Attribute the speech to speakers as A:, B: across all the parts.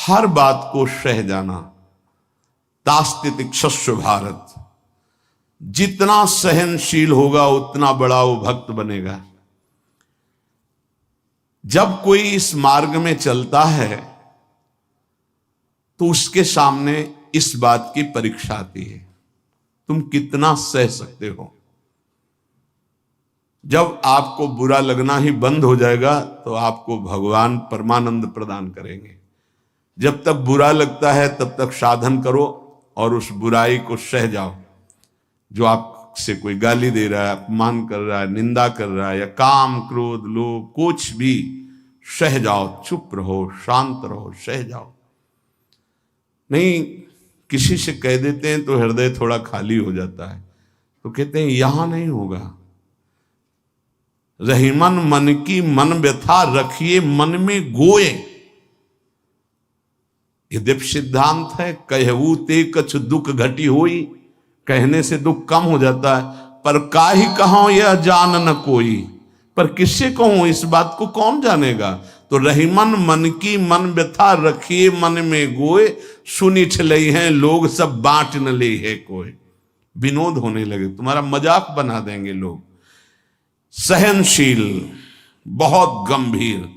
A: हर बात को सह जाना। तास्तितिक्षस्व भारत, जितना सहनशील होगा उतना बड़ा वो भक्त बनेगा। जब कोई इस मार्ग में चलता है तो उसके सामने इस बात की परीक्षा आती है, तुम कितना सह सकते हो। जब आपको बुरा लगना ही बंद हो जाएगा तो आपको भगवान परमानंद प्रदान करेंगे। जब तक बुरा लगता है तब तक साधन करो और उस बुराई को सह जाओ। जो आपसे कोई गाली दे रहा है, अपमान कर रहा है, निंदा कर रहा है, या काम क्रोध लोभ कुछ भी, सह जाओ, चुप रहो, शांत रहो, सह जाओ। नहीं, किसी से कह देते हैं तो हृदय थोड़ा खाली हो जाता है, तो कहते हैं यहां नहीं होगा। रहीमन मन की मन व्यथा रखिए मन में गोए, ये दिव्य सिद्धांत है। कहू ते कछ दुख घटी होई, कहने से दुख कम हो जाता है। पर काहि कहो यह जान न कोई, पर किससे कहूं, इस बात को कौन जानेगा। तो रहीमन मन की मन व्यथा रखिए मन में गोए, सुनी ठलई हैं लोग सब बांट न ले है कोई। विनोद होने लगे, तुम्हारा मजाक बना देंगे लोग। सहनशील, बहुत गंभीर।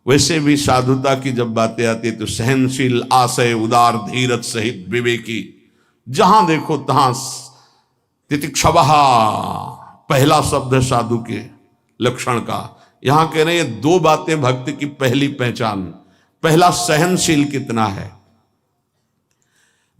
A: वैसे भी साधुता की जब बातें आती है तो सहनशील, आशय, उदार, धीरज सहित विवेकी, जहां देखो तहां तितिक्षवः पहला शब्द है साधु के लक्षण का। यहां कह रहे हैं दो बातें भक्त की पहली पहचान। पहला, सहनशील कितना है।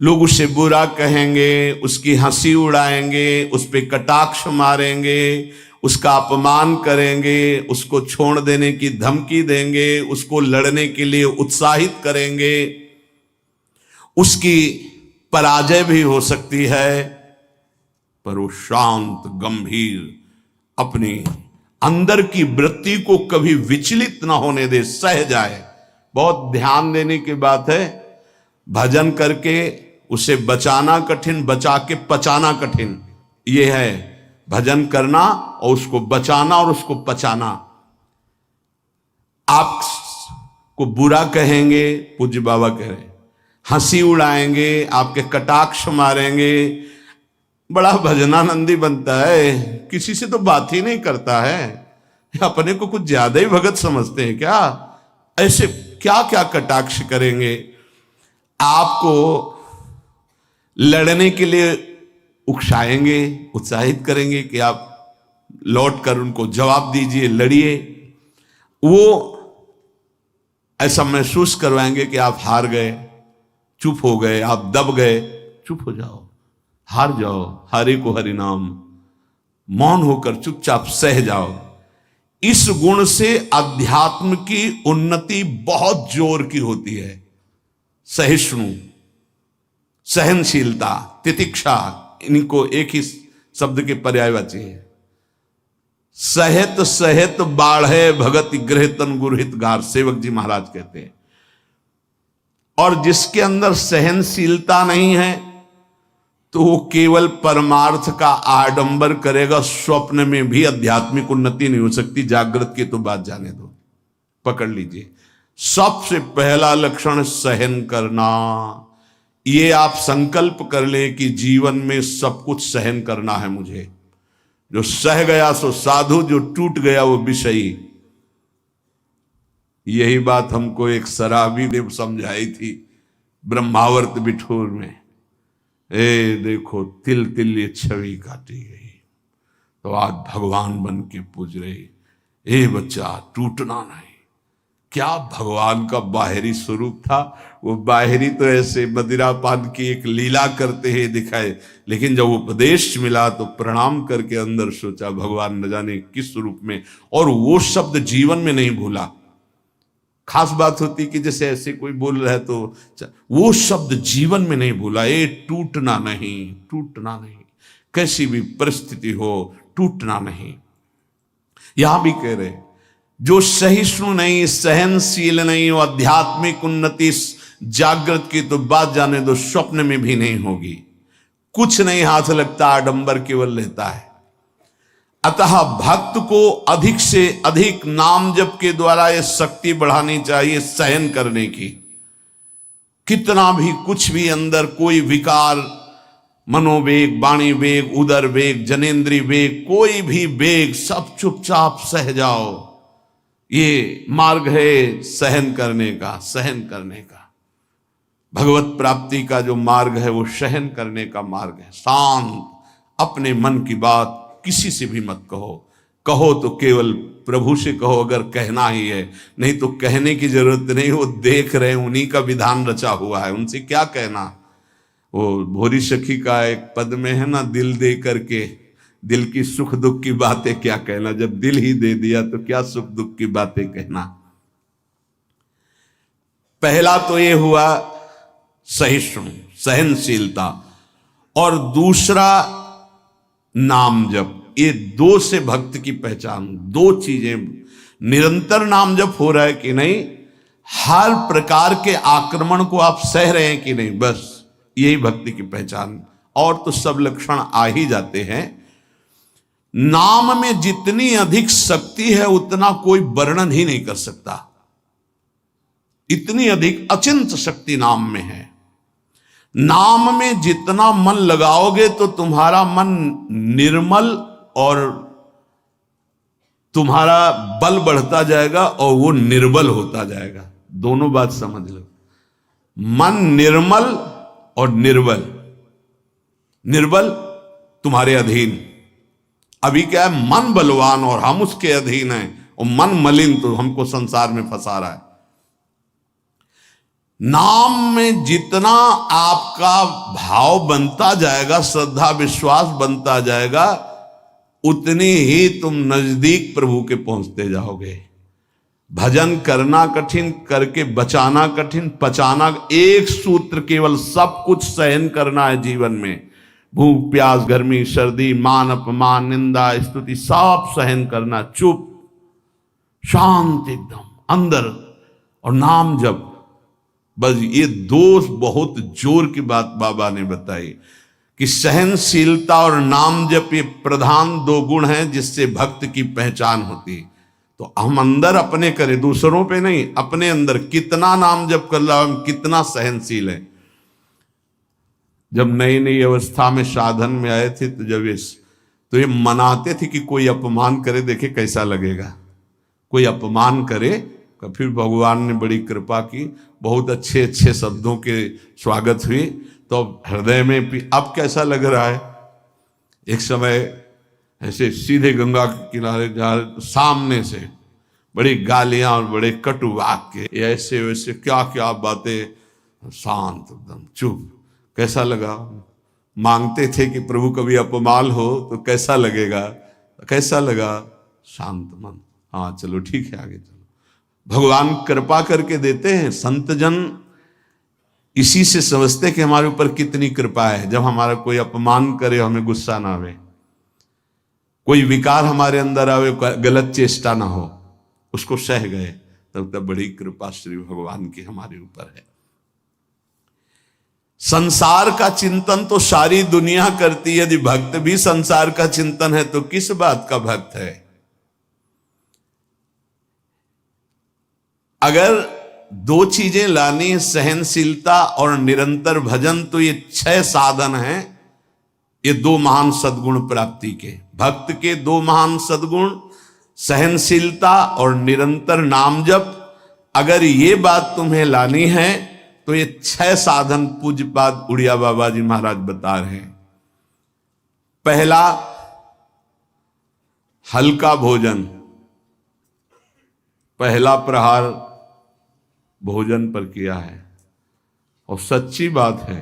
A: लोग उसे बुरा कहेंगे, उसकी हंसी उड़ाएंगे, उस पर कटाक्ष मारेंगे, उसका अपमान करेंगे, उसको छोड़ देने की धमकी देंगे, उसको लड़ने के लिए उत्साहित करेंगे। उसकी पराजय भी हो सकती है, पर वो शांत गंभीर, अपनी अंदर की वृत्ति को कभी विचलित ना होने दे, सह जाए। बहुत ध्यान देने की बात है। भजन करके उसे बचाना कठिन, बचा के पचाना कठिन। यह है भजन करना और उसको बचाना और उसको पचाना। आपको बुरा कहेंगे, पूज्य बाबा कह रहे, हंसी उड़ाएंगे, आपके कटाक्ष मारेंगे, बड़ा भजनानंदी बनता है, किसी से तो बात ही नहीं करता है, अपने को कुछ ज्यादा ही भगत समझते हैं क्या। ऐसे क्या क्या कटाक्ष करेंगे, आपको लड़ने के लिए उकसाएंगे, उत्साहित करेंगे कि आप लौट कर उनको जवाब दीजिए, लड़िए। वो ऐसा महसूस करवाएंगे कि आप हार गए, चुप हो गए, आप दब गए। चुप हो जाओ, हार जाओ, हरि को हरि नाम, मौन होकर चुपचाप सह जाओ। इस गुण से अध्यात्म की उन्नति बहुत जोर की होती है। सहिष्णु, सहनशीलता, तितिक्षा, इनको एक ही शब्द के पर्यायवाची है। सहत सहत बाढ़े भगत गृह तन गुरहित गार, सेवक जी महाराज कहते हैं। और जिसके अंदर सहनशीलता नहीं है तो वो केवल परमार्थ का आडंबर करेगा, स्वप्न में भी आध्यात्मिक उन्नति नहीं हो सकती। जागृत की तो बात जाने दो, पकड़ लीजिए। सबसे पहला लक्षण सहन करना। ये आप संकल्प कर ले कि जीवन में सब कुछ सहन करना है मुझे। जो सह गया सो साधु, जो टूट गया वो विषयी। यही बात हमको एक शराबी ने समझाई थी ब्रह्मावर्त बिठूर में। ए देखो, तिल तिल ये छवि काटी गई तो आज भगवान बन के पूज रही। ए बच्चा, टूटना नहीं। क्या भगवान का बाहरी स्वरूप था। वो बाहरी तो ऐसे मदिरा पान की एक लीला करते ही दिखाए, लेकिन जब उपदेश मिला तो प्रणाम करके अंदर सोचा भगवान न जाने किस रूप में। और वो शब्द जीवन में नहीं भूला। खास बात होती कि जैसे ऐसे कोई बोल रहा है तो वो शब्द जीवन में नहीं भूला। ये टूटना नहीं, टूटना नहीं, कैसी भी परिस्थिति हो टूटना नहीं। यहां भी कह रहे जो सहिष्णु नहीं, सहनशील नहीं, वो आध्यात्मिक उन्नति जागृत की तो बात जाने दो, स्वप्न में भी नहीं होगी। कुछ नहीं हाथ लगता, आडंबर केवल लेता है। अतः भक्त को अधिक से अधिक नाम जप के द्वारा ये शक्ति बढ़ानी चाहिए सहन करने की। कितना भी कुछ भी अंदर कोई विकार, मनोवेग, वाणी वेग, उदर वेग, जनेन्द्रीय वेग, कोई भी वेग, सब चुपचाप सह जाओ। ये मार्ग है सहन करने का, सहन करने का। भगवत प्राप्ति का जो मार्ग है वो सहन करने का मार्ग है। शांत, अपने मन की बात किसी से भी मत कहो। कहो तो केवल प्रभु से कहो, अगर कहना ही है, नहीं तो कहने की जरूरत नहीं, वो देख रहे हैं, उन्हीं का विधान रचा हुआ है, उनसे क्या कहना। वो भोरी सखी का एक पद में है ना, दिल दे करके दिल की सुख दुख की बातें क्या कहना, जब दिल ही दे दिया तो क्या सुख दुख की बातें कहना। पहला तो ये हुआ सहिष्णु, सहनशीलता, और दूसरा नाम जप। ये दो से भक्त की पहचान, दो चीजें। निरंतर नाम जप हो रहा है कि नहीं, हर प्रकार के आक्रमण को आप सह रहे हैं कि नहीं, बस यही भक्ति की पहचान। और तो सब लक्षण आ ही जाते हैं। नाम में जितनी अधिक शक्ति है उतना कोई वर्णन ही नहीं कर सकता। इतनी अधिक अचिंत शक्ति नाम में है। नाम में जितना मन लगाओगे तो तुम्हारा मन निर्मल और तुम्हारा बल बढ़ता जाएगा और वो निर्बल होता जाएगा। दोनों बात समझ लो, मन निर्मल और निर्बल। निर्बल तुम्हारे अधीन। अभी क्या है, मन बलवान और हम उसके अधीन हैं, और मन मलिन तो हमको संसार में फंसा रहा है। नाम में जितना आपका भाव बनता जाएगा, श्रद्धा विश्वास बनता जाएगा, उतनी ही तुम नजदीक प्रभु के पहुंचते जाओगे। भजन करना कठिन, करके बचाना कठिन, पचाना एक सूत्र केवल, सब कुछ सहन करना है जीवन में। भूख प्यास, गर्मी सर्दी, मान अपमान, निंदा स्तुति, सब सहन करना, चुप शांत एकदम अंदर, और नाम जप। बस ये दो बहुत जोर की बात बाबा ने बताई कि सहनशीलता और नाम जप ये प्रधान दो गुण हैं जिससे भक्त की पहचान होती। तो हम अंदर अपने करें, दूसरों पे नहीं, अपने अंदर कितना नाम जप कर रहा, हम कितना सहनशील है। जब नई नई अवस्था में साधन में आए थे तो ये मनाते थे कि कोई अपमान करे, देखे कैसा लगेगा। कोई अपमान करे, तो फिर भगवान ने बड़ी कृपा की, बहुत अच्छे अच्छे शब्दों के स्वागत हुई, तो हृदय में भी अब कैसा लग रहा है। एक समय ऐसे सीधे गंगा के किनारे जा रहे, सामने से बड़ी गालियां और बड़े कटु वाक्य, ऐसे वैसे क्या क्या बातें, शांत एकदम चुप। कैसा लगा। मांगते थे कि प्रभु कभी अपमान हो तो कैसा लगेगा, कैसा लगा, शांत मन, हाँ चलो ठीक है आगे चलो। भगवान कृपा करके देते हैं। संत जन इसी से समझते कि हमारे ऊपर कितनी कृपा है। जब हमारा कोई अपमान करे, हमें गुस्सा ना आवे, कोई विकार हमारे अंदर आवे, गलत चेष्टा ना हो, उसको सह गए, तब बड़ी कृपा श्री भगवान की हमारे ऊपर है। संसार का चिंतन तो सारी दुनिया करती है, यदि भक्त भी संसार का चिंतन है तो किस बात का भक्त है। अगर दो चीजें लानी है, सहनशीलता और निरंतर भजन, तो ये 6 साधन हैं। ये 2 महान सद्गुण प्राप्ति के, भक्त के 2 महान सद्गुण, सहनशीलता और निरंतर नाम जप। अगर ये बात तुम्हें लानी है तो ये 6 साधन पूज्यपाद उड़िया बाबा जी महाराज बता रहे हैं। पहला, हल्का भोजन। पहला प्रहार भोजन पर किया है, और सच्ची बात है,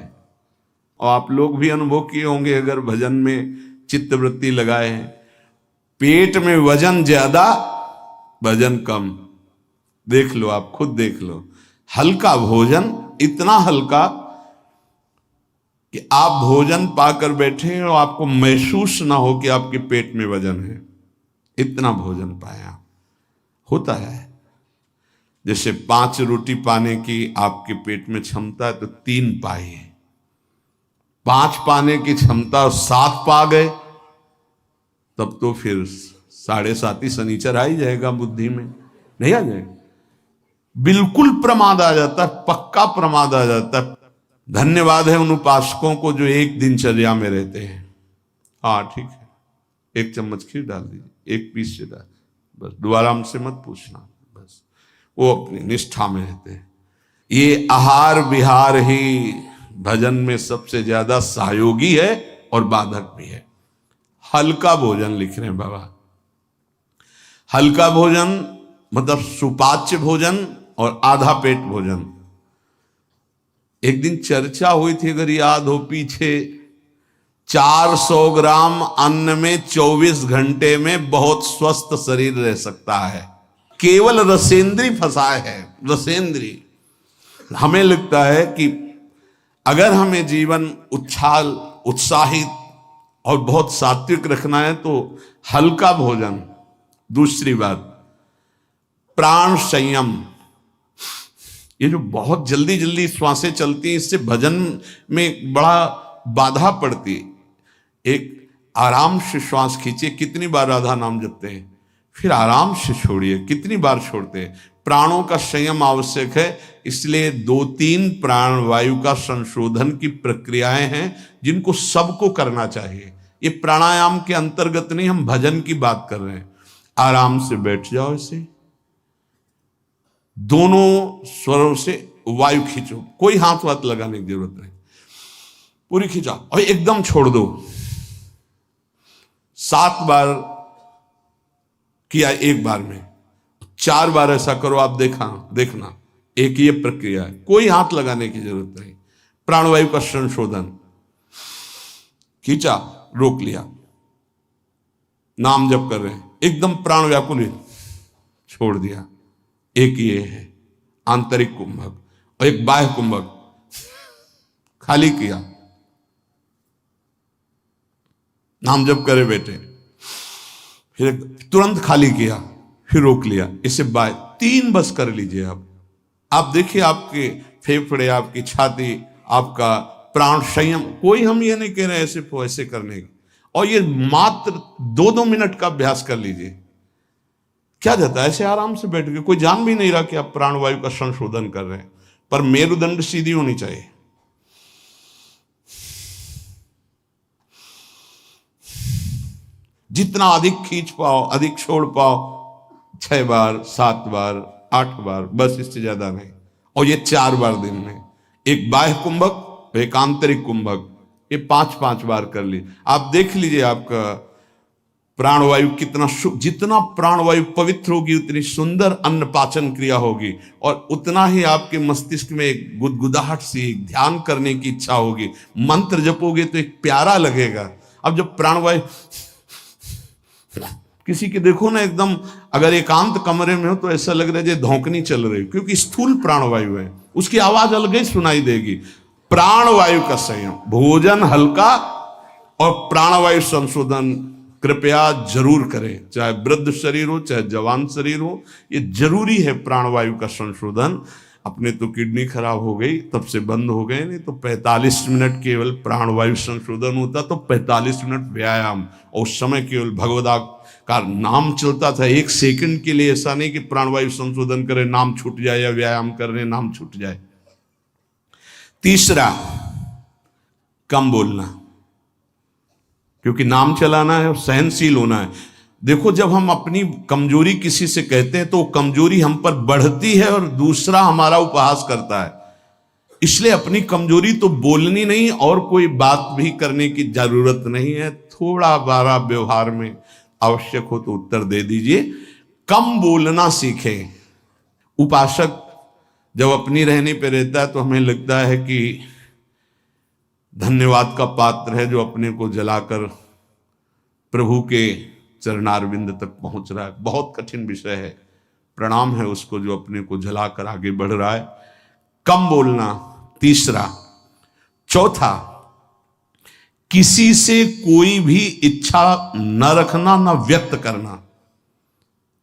A: और आप लोग भी अनुभव किए होंगे अगर भजन में चित्तवृत्ति लगाए हैं। पेट में वजन ज्यादा, भजन कम। देख लो, आप खुद देख लो। हल्का भोजन, इतना हल्का कि आप भोजन पाकर बैठे और आपको महसूस ना हो कि आपके पेट में वजन है, इतना भोजन पाया। होता है जैसे 5 रोटी पाने की आपके पेट में क्षमता है तो 3 पाई, 5 पाने की क्षमता और 7 पा गए, तब तो फिर 7.5 ही शनिचर आ ही जाएगा बुद्धि में, नहीं आ जाएगा। बिल्कुल प्रमाद आ जाता है, पक्का प्रमाद आ जाता है। धन्यवाद है उन उपासकों को जो एक दिनचर्या में रहते हैं। हाँ ठीक है, 1 चम्मच खीर डाल दीजिए, 1 पीस से डाल, बस दोबारा हमसे मत पूछना, बस वो अपनी निष्ठा में रहते हैं। ये आहार विहार ही भजन में सबसे ज्यादा सहयोगी है और बाधक भी है। हल्का भोजन लिख रहे हैं बाबा, हल्का भोजन मतलब सुपाच्य भोजन और आधा पेट भोजन। एक दिन चर्चा हुई थी, अगर याद हो पीछे, 400 ग्राम अन्न में 24 घंटे में बहुत स्वस्थ शरीर रह सकता है। केवल रसेंद्री फंसाए है, रसेंद्री। हमें लगता है कि अगर हमें जीवन उछाल उत्साहित और बहुत सात्विक रखना है तो हल्का भोजन। दूसरी बात, प्राण संयम। ये जो बहुत जल्दी जल्दी श्वासें चलती हैं, इससे भजन में बड़ा बाधा पड़ती है। एक आराम से श्वास खींचिए, कितनी बार राधा नाम जपते हैं, फिर आराम से छोड़िए, कितनी बार छोड़ते हैं। प्राणों का संयम आवश्यक है, इसलिए 2-3 प्राण वायु का संशोधन की प्रक्रियाएं हैं जिनको सबको करना चाहिए। ये प्राणायाम के अंतर्गत नहीं, हम भजन की बात कर रहे हैं। आराम से बैठ जाओ, इसे दोनों स्वरों से वायु खींचो, कोई हाथ वाथ लगाने की जरूरत नहीं, पूरी खींचाओ और एकदम छोड़ दो। 7 बार किया एक बार में, 4 बार ऐसा करो, आप देखना एक ये प्रक्रिया है, कोई हाथ लगाने की जरूरत नहीं। प्राणवायु का संशोधन, खींचा, रोक लिया, नाम जप कर रहे हैं, एकदम प्राण व्याकुल, छोड़ दिया। एक ये है आंतरिक कुंभक और एक बाह्य कुंभक, खाली किया, नाम जप करे बैठे, फिर तुरंत खाली किया, फिर रोक लिया, इसे बाय 3 बस कर लीजिए। आप देखिए आपके फेफड़े, आपकी छाती, आपका प्राण संयम। कोई हम ये नहीं कह रहे ऐसे ऐसे करने की, और ये मात्र 2-2 मिनट का अभ्यास कर लीजिए। क्या जाता है ऐसे आराम से बैठ के, कोई जान भी नहीं रहा कि आप प्राणवायु का संशोधन कर रहे हैं, पर मेरुदंड सीधी होनी चाहिए। जितना अधिक खींच पाओ, अधिक छोड़ पाओ, 6 बार, 7 बार, 8 बार, बस, इससे ज्यादा नहीं। और ये 4 बार दिन में, एक बाह्य कुंभक, एक आंतरिक कुंभक, ये 5-5 बार कर ली। आप देख लीजिए आपका प्राणवायु कितना, जितना प्राणवायु पवित्र होगी उतनी सुंदर अन्न पाचन क्रिया होगी, और उतना ही आपके मस्तिष्क में एक गुदगुदाहट सी, ध्यान करने की इच्छा होगी। मंत्र जपोगे तो एक प्यारा लगेगा। अब जब प्राणवायु किसी के देखो ना, एकदम अगर एकांत कमरे में हो तो ऐसा लग रहा है जैसे धौंकनी चल रही, क्योंकि स्थूल प्राणवायु है, उसकी आवाज अलग ही सुनाई देगी। प्राणवायु का संयम, भोजन हल्का और प्राणवायु संशोधन कृपया जरूर करें, चाहे वृद्ध शरीर हो चाहे जवान शरीर हो, ये जरूरी है प्राणवायु का संशोधन। अपने तो किडनी खराब हो गई, तब से बंद हो गए, नहीं तो 45 मिनट केवल प्राणवायु संशोधन होता, तो 45 मिनट व्यायाम, और उस समय केवल भगवदा का नाम चलता था। 1 सेकंड के लिए ऐसा नहीं कि प्राणवायु संशोधन करे, नाम छूट जाए, या व्यायाम करने नाम छूट जाए। तीसरा, कम बोलना, क्योंकि नाम चलाना है और सहनशील होना है। देखो, जब हम अपनी कमजोरी किसी से कहते हैं तो कमजोरी हम पर बढ़ती है और दूसरा हमारा उपहास करता है। इसलिए अपनी कमजोरी तो बोलनी नहीं, और कोई बात भी करने की जरूरत नहीं है। थोड़ा बारा व्यवहार में आवश्यक हो तो उत्तर दे दीजिए, कम बोलना सीखें। उपासक जब अपनी रहने पे रहता है तो हमें लगता है कि धन्यवाद का पात्र है, जो अपने को जलाकर प्रभु के चरणारविंद तक पहुंच रहा है। बहुत कठिन विषय है, प्रणाम है उसको जो अपने को जलाकर आगे बढ़ रहा है। कम बोलना, तीसरा। चौथा, किसी से कोई भी इच्छा न रखना, न व्यक्त करना।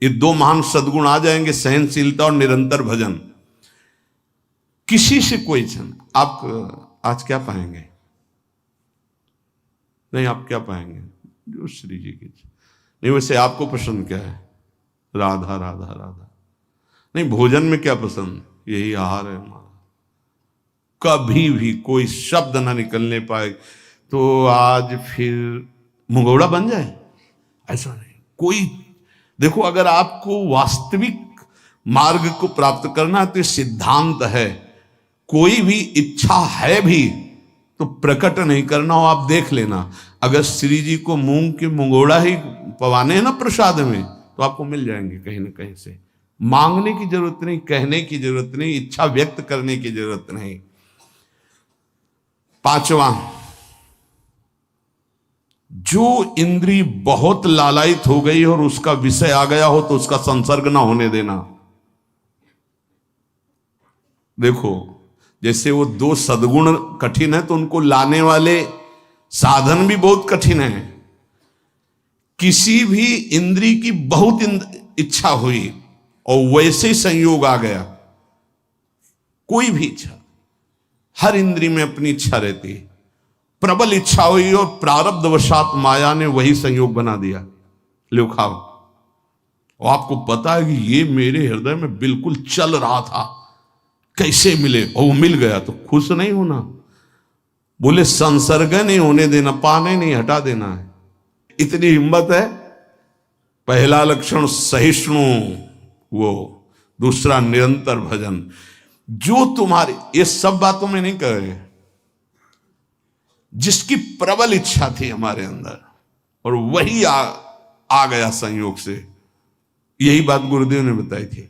A: ये 2 महान सद्गुण आ जाएंगे, सहनशीलता और निरंतर भजन। किसी से कोई इच्छा, आप आज क्या पाएंगे? नहीं, आप क्या पाएंगे? जो श्री जी की इच्छा नहीं। वैसे आपको पसंद क्या है? राधा राधा राधा। नहीं, भोजन में क्या पसंद, यही आहार है हमारा। कभी भी कोई शब्द ना निकलने पाए तो आज फिर मुंगौड़ा बन जाए, ऐसा नहीं। कोई देखो, अगर आपको वास्तविक मार्ग को प्राप्त करना है तो ये सिद्धांत है, कोई भी इच्छा है भी तो प्रकट नहीं करना हो। आप देख लेना, अगर श्री जी को मूंग के मुंगोड़ा ही पवाने हैं ना प्रसाद में, तो आपको मिल जाएंगे कहीं ना कहीं से। मांगने की जरूरत नहीं, कहने की जरूरत नहीं, इच्छा व्यक्त करने की जरूरत नहीं। पांचवा, जो इंद्री बहुत लालायित हो गई और उसका विषय आ गया हो तो उसका संसर्ग ना होने देना। देखो, जैसे वो दो सद्गुण कठिन है तो उनको लाने वाले साधन भी बहुत कठिन है। किसी भी इंद्री की बहुत इच्छा हुई और वैसे ही संयोग आ गया, कोई भी इच्छा, हर इंद्री में अपनी इच्छा रहती है, प्रबल इच्छा हुई और प्रारब्धवशात माया ने वही संयोग बना दिया, लो खाओ। और आपको पता है कि ये मेरे हृदय में बिल्कुल चल रहा था, कैसे मिले, और वो मिल गया, तो खुश नहीं होना। बोले संसर्ग नहीं होने देना, पाने नहीं, हटा देना है। इतनी हिम्मत है। पहला लक्षण सहिष्णु, वो दूसरा निरंतर भजन। जो तुम्हारी, ये सब बातों में नहीं कह रहे, जिसकी प्रबल इच्छा थी हमारे अंदर और वही आ गया संयोग से, यही बात गुरुदेव ने बताई थी।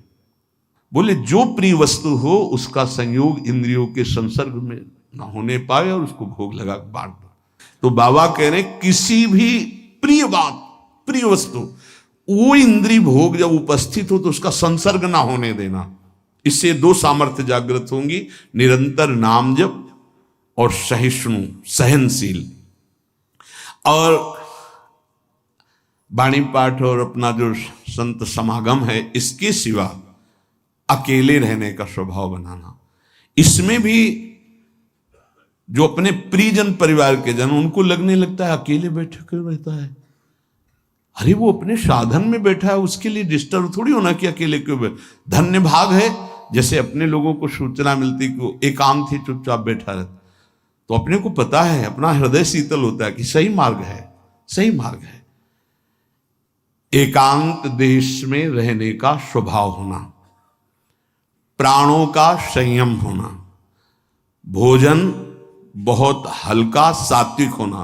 A: बोले जो प्रिय वस्तु हो उसका संयोग इंद्रियों के संसर्ग में ना होने पाए और उसको भोग लगा बांट दो। तो बाबा कह रहे किसी भी प्रिय बात, प्रिय वस्तु, वो इंद्रिय भोग जब उपस्थित हो तो उसका संसर्ग ना होने देना। इससे दो सामर्थ्य जागृत होंगी, निरंतर नाम जप और सहिष्णु, सहनशील। और वाणी पाठ और अपना जो संत समागम है, इसके सिवा अकेले रहने का स्वभाव बनाना। इसमें भी जो अपने प्रियजन, परिवार के जन, उनको लगने लगता है अकेले बैठे क्यों रहता है। अरे वो अपने साधन में बैठा है, उसके लिए डिस्टर्ब थोड़ी होना कि अकेले क्यों बैठे। धन्य भाग है, जैसे अपने लोगों को सूचना मिलती कि एकांत ही चुपचाप बैठा रहता, तो अपने को पता है, अपना हृदय शीतल होता है कि सही मार्ग है, सही मार्ग है। एकांत देश में रहने का स्वभाव होना, प्राणों का संयम होना, भोजन बहुत हल्का सात्विक होना,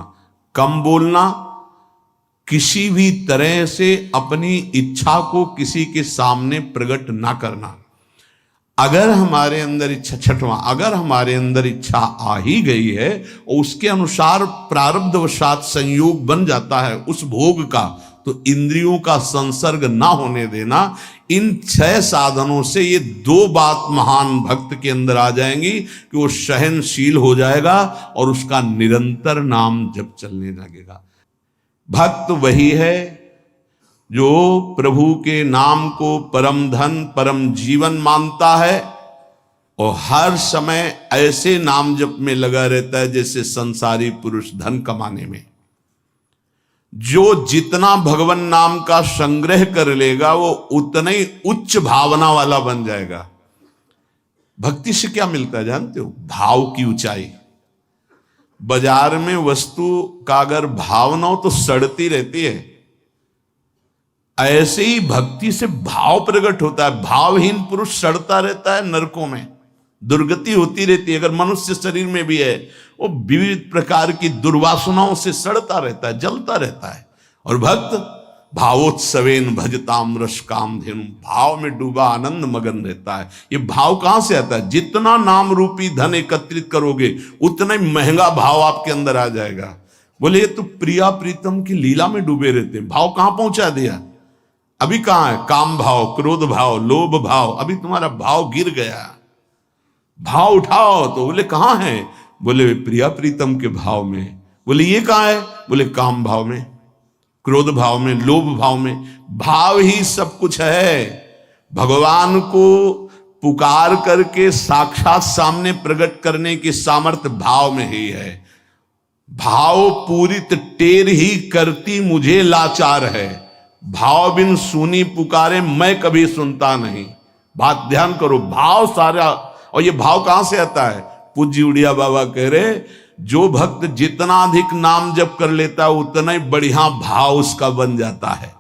A: कम बोलना, किसी भी तरह से अपनी इच्छा को किसी के सामने प्रकट ना करना। अगर हमारे अंदर इच्छा, छठवां, अगर हमारे अंदर इच्छा आ ही गई है और उसके अनुसार प्रारब्धवशात संयोग बन जाता है उस भोग का, तो इंद्रियों का संसर्ग ना होने देना। इन 6 साधनों से ये 2 बात महान भक्त के अंदर आ जाएंगी कि वो सहनशील हो जाएगा और उसका निरंतर नाम जप चलने लगेगा। भक्त वही है जो प्रभु के नाम को परम धन, परम जीवन मानता है और हर समय ऐसे नाम जप में लगा रहता है जैसे संसारी पुरुष धन कमाने में। जो जितना भगवान नाम का संग्रह कर लेगा वो उतना ही उच्च भावना वाला बन जाएगा। भक्ति से क्या मिलता है जानते हो? भाव की ऊंचाई। बाजार में वस्तु का अगर भाव ना हो तो सड़ती रहती है, ऐसे ही भक्ति से भाव प्रकट होता है। भावहीन पुरुष सड़ता रहता है, नरकों में दुर्गति होती रहती है। अगर मनुष्य शरीर में भी है, वो विविध प्रकार की दुर्वासनाओं से सड़ता रहता है, जलता रहता है। और भक्त भावोत्सवेन भजताम रस काम धेनु, भाव में डूबा आनंद मगन रहता है। ये भाव कहां से आता है? जितना नाम रूपी धन एकत्रित करोगे उतना ही महंगा भाव आपके अंदर आ जाएगा। बोले ये तो प्रिया प्रीतम की लीला में डूबे रहते हैं, भाव कहां पहुंचा दिया? अभी कहां है? काम भाव, क्रोध भाव, लोभ भाव। अभी तुम्हारा भाव गिर गया, भाव उठाओ। तो बोले कहां है? बोले प्रिया प्रीतम के भाव में। बोले ये कहां है? बोले काम भाव में, क्रोध भाव में, लोभ भाव में। भाव ही सब कुछ है। भगवान को पुकार करके साक्षात सामने प्रकट करने की सामर्थ्य भाव में ही है। भाव पूरित टेर ही करती मुझे लाचार है, भाव बिन सुनी पुकारे मैं कभी सुनता नहीं। बात ध्यान करो, भाव सारा। और ये भाव कहां से आता है? पूज्य उड़िया बाबा कह रहे, जो भक्त जितना अधिक नाम जप कर लेता है उतना ही बढ़िया भाव उसका बन जाता है।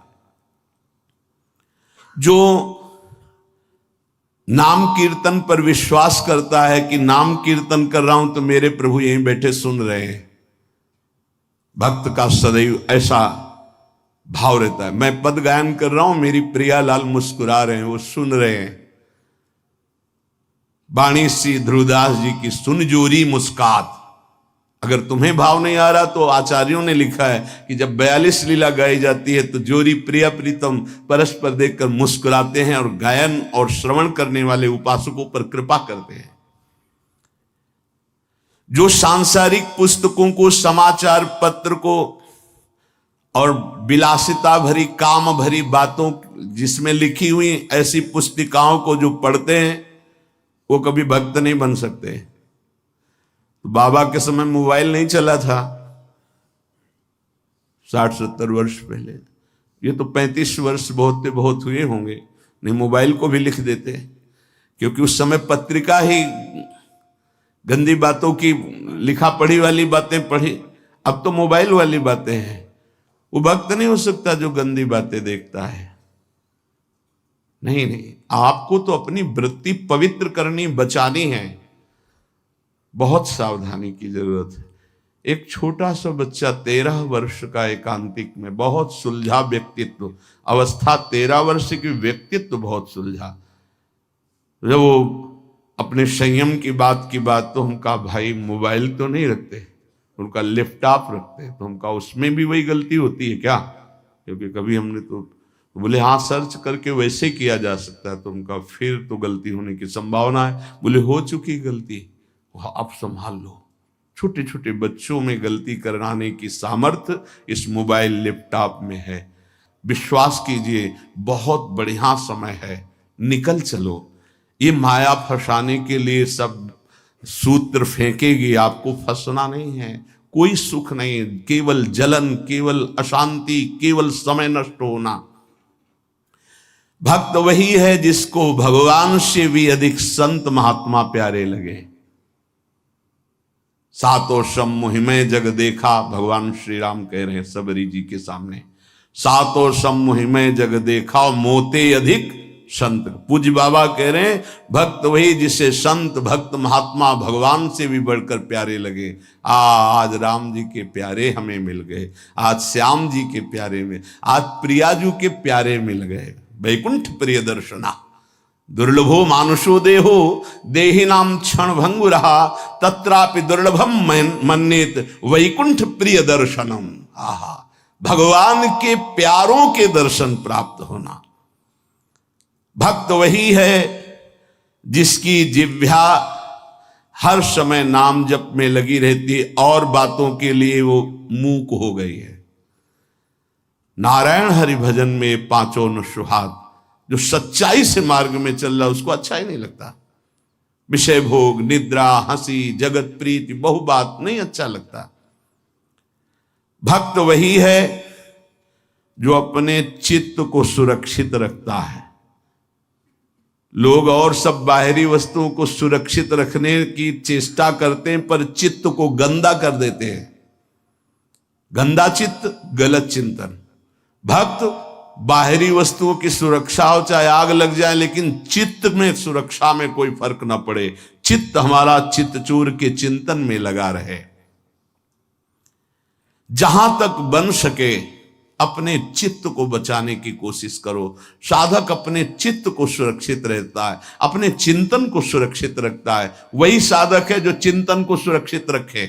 A: जो नाम कीर्तन पर विश्वास करता है कि नाम कीर्तन कर रहा हूं तो मेरे प्रभु यहीं बैठे सुन रहे हैं, भक्त का सदैव ऐसा भाव रहता है। मैं पद गायन कर रहा हूं, मेरी प्रिया लाल मुस्कुरा रहे हैं, वो सुन रहे हैं। बाणी श्री ध्रुवदास जी की सुन जोरी मुस्कात। अगर तुम्हें भाव नहीं आ रहा तो आचार्यों ने लिखा है कि जब 42 लीला गाई जाती है तो जोरी प्रिया प्रीतम परस्पर देखकर मुस्कुराते हैं और गायन और श्रवण करने वाले उपासकों पर कृपा करते हैं। जो सांसारिक पुस्तकों को, समाचार पत्र को और विलासिता भरी काम भरी बातों जिसमें लिखी हुई ऐसी पुस्तिकाओं को जो पढ़ते हैं वो कभी भक्त नहीं बन सकते। तो बाबा के समय मोबाइल नहीं चला था 60-70 वर्ष पहले, ये तो 35 वर्ष बहुत हुए होंगे, नहीं मोबाइल को भी लिख देते, क्योंकि उस समय पत्रिका ही गंदी बातों की लिखा पढ़ी वाली बातें पढ़ी। अब तो मोबाइल वाली बातें हैं। वो भक्त नहीं हो सकता जो गंदी बातें देखता है। नहीं, आपको तो अपनी वृत्ति पवित्र करनी, बचानी है। बहुत सावधानी की जरूरत है। एक छोटा सा बच्चा 13 वर्ष का, एकांतिक में, बहुत सुलझा व्यक्तित्व, अवस्था 13 वर्ष की, व्यक्तित्व बहुत सुलझा। जब वो अपने संयम की बात तो हम कहा भाई मोबाइल तो नहीं रखते, उनका लैपटॉप रखते हैं। तो हम कहा उसमें भी वही गलती होती है क्या? क्योंकि कभी हमने तो बोले हाँ सर्च करके वैसे किया जा सकता है। तो उनका फिर तो गलती होने की संभावना है। बोले हो चुकी गलती, अब संभाल लो। छोटे छोटे बच्चों में गलती कराने की सामर्थ्य इस मोबाइल लैपटॉप में है। विश्वास कीजिए बहुत बढ़िया समय है, निकल चलो। ये माया फंसाने के लिए सब सूत्र फेंकेगी, आपको फंसना नहीं है। कोई सुख नहीं, केवल जलन, केवल अशांति, केवल समय नष्ट होना। भक्त वही है जिसको भगवान से भी अधिक संत महात्मा प्यारे लगे। सातों सम मुहिमे जग देखा, भगवान श्री राम कह रहे हैं सबरी जी के सामने, सातों सम मुहिमे जग देखा, मोते अधिक संत। पूज्य बाबा कह रहे हैं भक्त वही जिसे संत, भक्त, महात्मा भगवान से भी बढ़कर प्यारे लगे। आज राम जी के प्यारे हमें मिल गए, आज श्याम जी के प्यारे में, आज प्रियाजू के प्यारे मिल गए। वैकुंठ प्रिय दर्शना दुर्लभो मानुषो देहो देहि नाम क्षण भंगुरहा तत्रापि दुर्लभम मन्येत वैकुंठ प्रिय दर्शनम। आहा, भगवान के प्यारों के दर्शन प्राप्त होना। भक्त वही है जिसकी जिह्वा हर समय नाम जप में लगी रहती है और बातों के लिए वो मूक हो गई है। नारायण हरि भजन में पांचों न सुहाग, जो सच्चाई से मार्ग में चल रहा उसको अच्छा ही नहीं लगता। विषय भोग, निद्रा, हंसी, जगत प्रीति, बहु बात नहीं अच्छा लगता। भक्त वही है जो अपने चित्त को सुरक्षित रखता है। लोग और सब बाहरी वस्तुओं को सुरक्षित रखने की चेष्टा करते हैं पर चित्त को गंदा कर देते हैं। गंदा चित्त, गलत चिंतन। भक्त बाहरी वस्तुओं की सुरक्षा हो, चाहे आग लग जाए, लेकिन चित्त में सुरक्षा में कोई फर्क ना पड़े। चित्त हमारा चित्तचूर के चिंतन में लगा रहे। जहां तक बन सके अपने चित्त को बचाने की कोशिश करो। साधक अपने चित्त को सुरक्षित रहता है, अपने चिंतन को सुरक्षित रखता है। वही साधक है जो चिंतन को सुरक्षित रखे,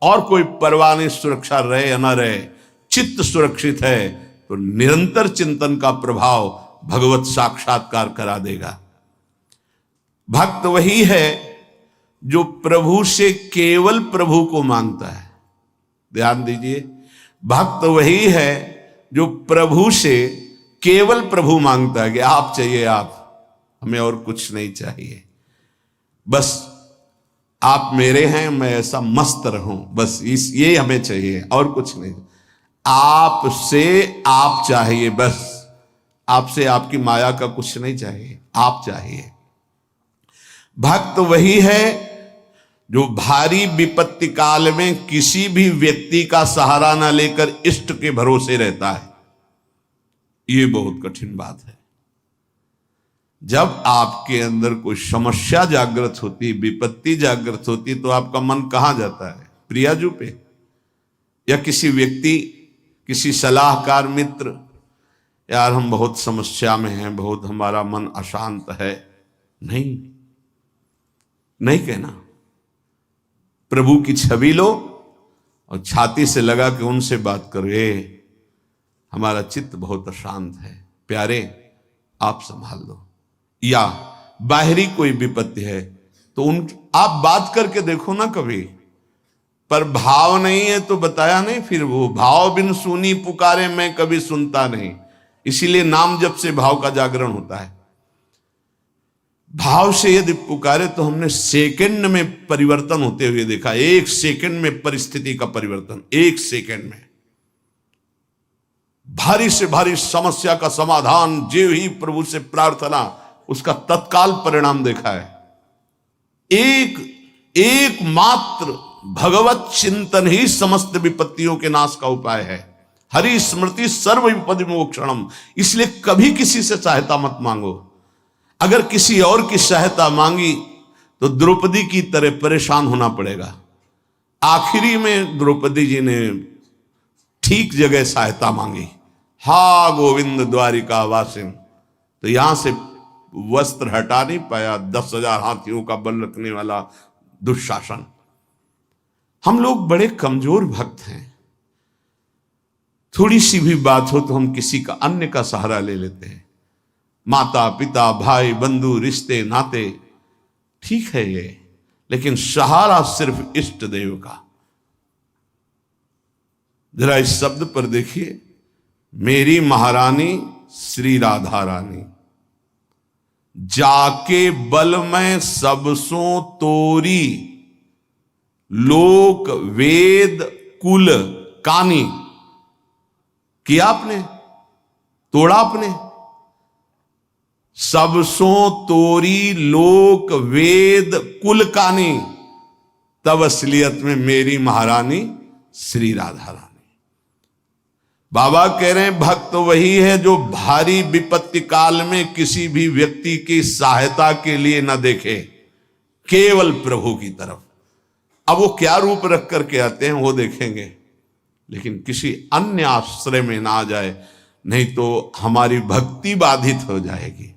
A: और कोई परवाह नहीं सुरक्षा रहे या ना रहे। चित्त सुरक्षित है तो निरंतर चिंतन का प्रभाव भगवत साक्षात्कार करा देगा। भक्त वही है जो प्रभु से केवल प्रभु को मांगता है। ध्यान दीजिए, भक्त वही है जो प्रभु से केवल प्रभु मांगता है कि आप चाहिए आप, हमें और कुछ नहीं चाहिए, बस आप मेरे हैं, मैं ऐसा मस्त रहूं, बस ये हमें चाहिए और कुछ नहीं। आप से आप चाहिए, बस आपसे आपकी माया का कुछ नहीं चाहिए, आप चाहिए। भक्त वही है जो भारी विपत्ति काल में किसी भी व्यक्ति का सहारा न लेकर इष्ट के भरोसे रहता है। ये बहुत कठिन बात है। जब आपके अंदर कोई समस्या जागृत होती, विपत्ति जागृत होती, तो आपका मन कहां जाता है? प्रियाजू पे, या किसी व्यक्ति, किसी सलाहकार मित्र, यार हम बहुत समस्या में हैं, बहुत हमारा मन अशांत है। नहीं, नहीं कहना। प्रभु की छवि लो और छाती से लगा के उनसे बात करो, हमारा चित्त बहुत अशांत है, प्यारे आप संभाल लो। या बाहरी कोई विपत्ति है तो आप बात करके देखो ना कभी, पर भाव नहीं है तो बताया नहीं। फिर वो भाव बिन सुनी पुकारे मैं कभी सुनता नहीं, इसीलिए नाम जप से भाव का जागरण होता है। भाव से यदि पुकारे तो हमने सेकंड में परिवर्तन होते हुए देखा। 1 सेकंड में परिस्थिति का परिवर्तन, 1 सेकंड में भारी से भारी समस्या का समाधान, जो ही प्रभु से प्रार्थना, उसका तत्काल परिणाम देखा है। एक मात्र भगवत चिंतन ही समस्त विपत्तियों के नाश का उपाय है। हरि स्मृति सर्व विपदि मोक्षणम। इसलिए कभी किसी से सहायता मत मांगो। अगर किसी और की सहायता मांगी तो द्रौपदी की तरह परेशान होना पड़ेगा। आखिरी में द्रौपदी जी ने ठीक जगह सहायता मांगी। हा गोविंद द्वारिका वासिन, तो यहां से वस्त्र हटा नहीं पाया 10,000 हाथियों का बल रखने वाला दुशासन। हम लोग बड़े कमजोर भक्त हैं। थोड़ी सी भी बात हो तो हम किसी का, अन्य का सहारा ले लेते हैं। माता पिता भाई बंधु रिश्ते नाते ठीक है ये, लेकिन सहारा सिर्फ इष्ट देव का। जरा इस शब्द पर देखिए, मेरी महारानी श्री राधा रानी, जाके बल में सबसों तोरी, लोक वेद कुल कानी। किया आपने, तोड़ा आपने। सबसों तोरी लोक वेद कुल कानी, तब असलियत में मेरी महारानी श्री राधा रानी। बाबा कह रहे हैं भक्त वही है जो भारी विपत्ति काल में किसी भी व्यक्ति की सहायता के लिए न देखे, केवल प्रभु की तरफ। अब वो क्या रूप रख करके आते हैं वो देखेंगे, लेकिन किसी अन्य आश्रय में ना आ जाए, नहीं तो हमारी भक्ति बाधित हो जाएगी।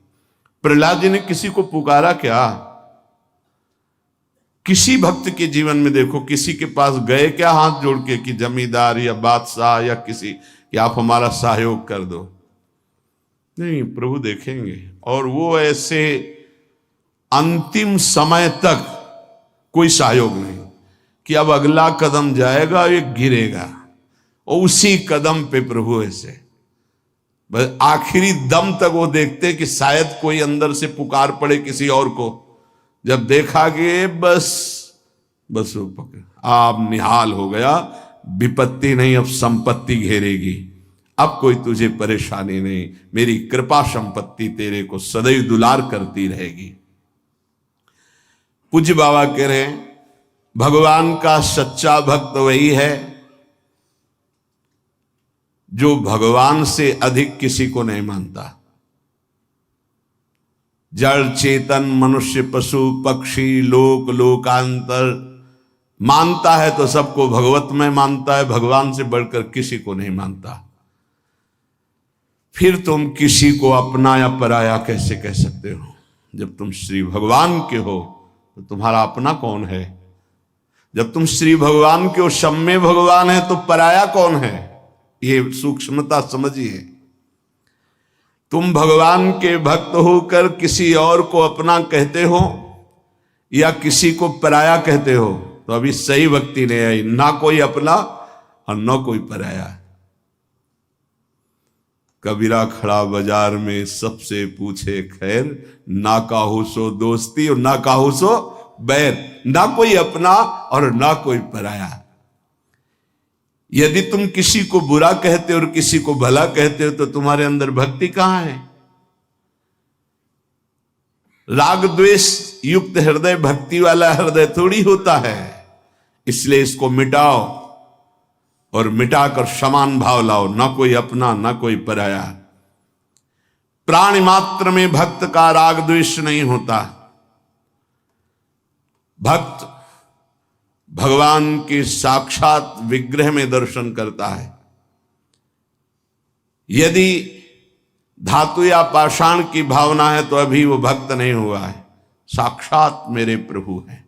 A: प्रहलाद जी ने किसी को पुकारा क्या? किसी भक्त के जीवन में देखो, किसी के पास गए क्या हाथ जोड़ के कि जमींदार या बादशाह या किसी, कि आप हमारा सहयोग कर दो? नहीं, प्रभु देखेंगे। और वो ऐसे अंतिम समय तक कोई सहयोग नहीं कि अब अगला कदम जाएगा ये गिरेगा, और उसी कदम पे प्रभु ऐसे बस आखिरी दम तक वो देखते कि शायद कोई अंदर से पुकार पड़े किसी और को। जब देखा कि बस वो पकड़, आप निहाल हो गया, विपत्ति नहीं अब संपत्ति घेरेगी, अब कोई तुझे परेशानी नहीं, मेरी कृपा संपत्ति तेरे को सदैव दुलार करती रहेगी। पूज्य बाबा कह रहे हैं भगवान का सच्चा भक्त वही है जो भगवान से अधिक किसी को नहीं मानता। जड़ चेतन मनुष्य पशु पक्षी लोक लोकांतर मानता है तो सबको भगवत में मानता है, भगवान से बढ़कर किसी को नहीं मानता। फिर तुम किसी को अपना या पराया कैसे कह सकते हो? जब तुम श्री भगवान के हो तो तुम्हारा अपना कौन है? जब तुम श्री भगवान के हो, सम्मे भगवान है, तो पराया कौन है? ये सूक्ष्मता समझिए। तुम भगवान के भक्त होकर किसी और को अपना कहते हो या किसी को पराया कहते हो, तो अभी सही भक्ति नहीं आई। ना कोई अपना और ना कोई पराया। कबीरा खड़ा बाजार में सबसे पूछे खैर, ना काहू सो दोस्ती और ना काहू सो बैर। ना कोई अपना और ना कोई पराया। यदि तुम किसी को बुरा कहते हो और किसी को भला कहते हो तो तुम्हारे अंदर भक्ति कहां है? राग द्वेष युक्त हृदय भक्ति वाला हृदय थोड़ी होता है। इसलिए इसको मिटाओ और मिटाकर समान भाव लाओ, ना कोई अपना ना कोई पराया। प्राणी मात्र में भक्त का राग द्वेष नहीं होता। भक्त भगवान के साक्षात विग्रह में दर्शन करता है। यदि धातु या पाषाण की भावना है तो अभी वो भक्त नहीं हुआ है, साक्षात मेरे प्रभु हैं।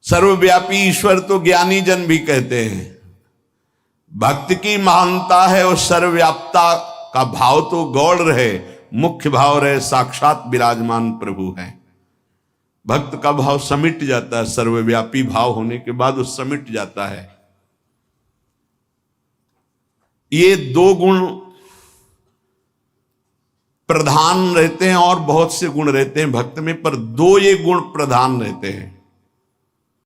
A: सर्वव्यापी ईश्वर तो ज्ञानी जन भी कहते हैं। भक्त की महानता है और सर्वव्याप्ता का भाव तो गौड़ रहे, मुख्य भाव रहे साक्षात विराजमान प्रभु है। भक्त का भाव समिट जाता है, सर्वव्यापी भाव होने के बाद वो समिट जाता है। ये दो गुण प्रधान रहते हैं और बहुत से गुण रहते हैं भक्त में, पर दो ये गुण प्रधान रहते हैं।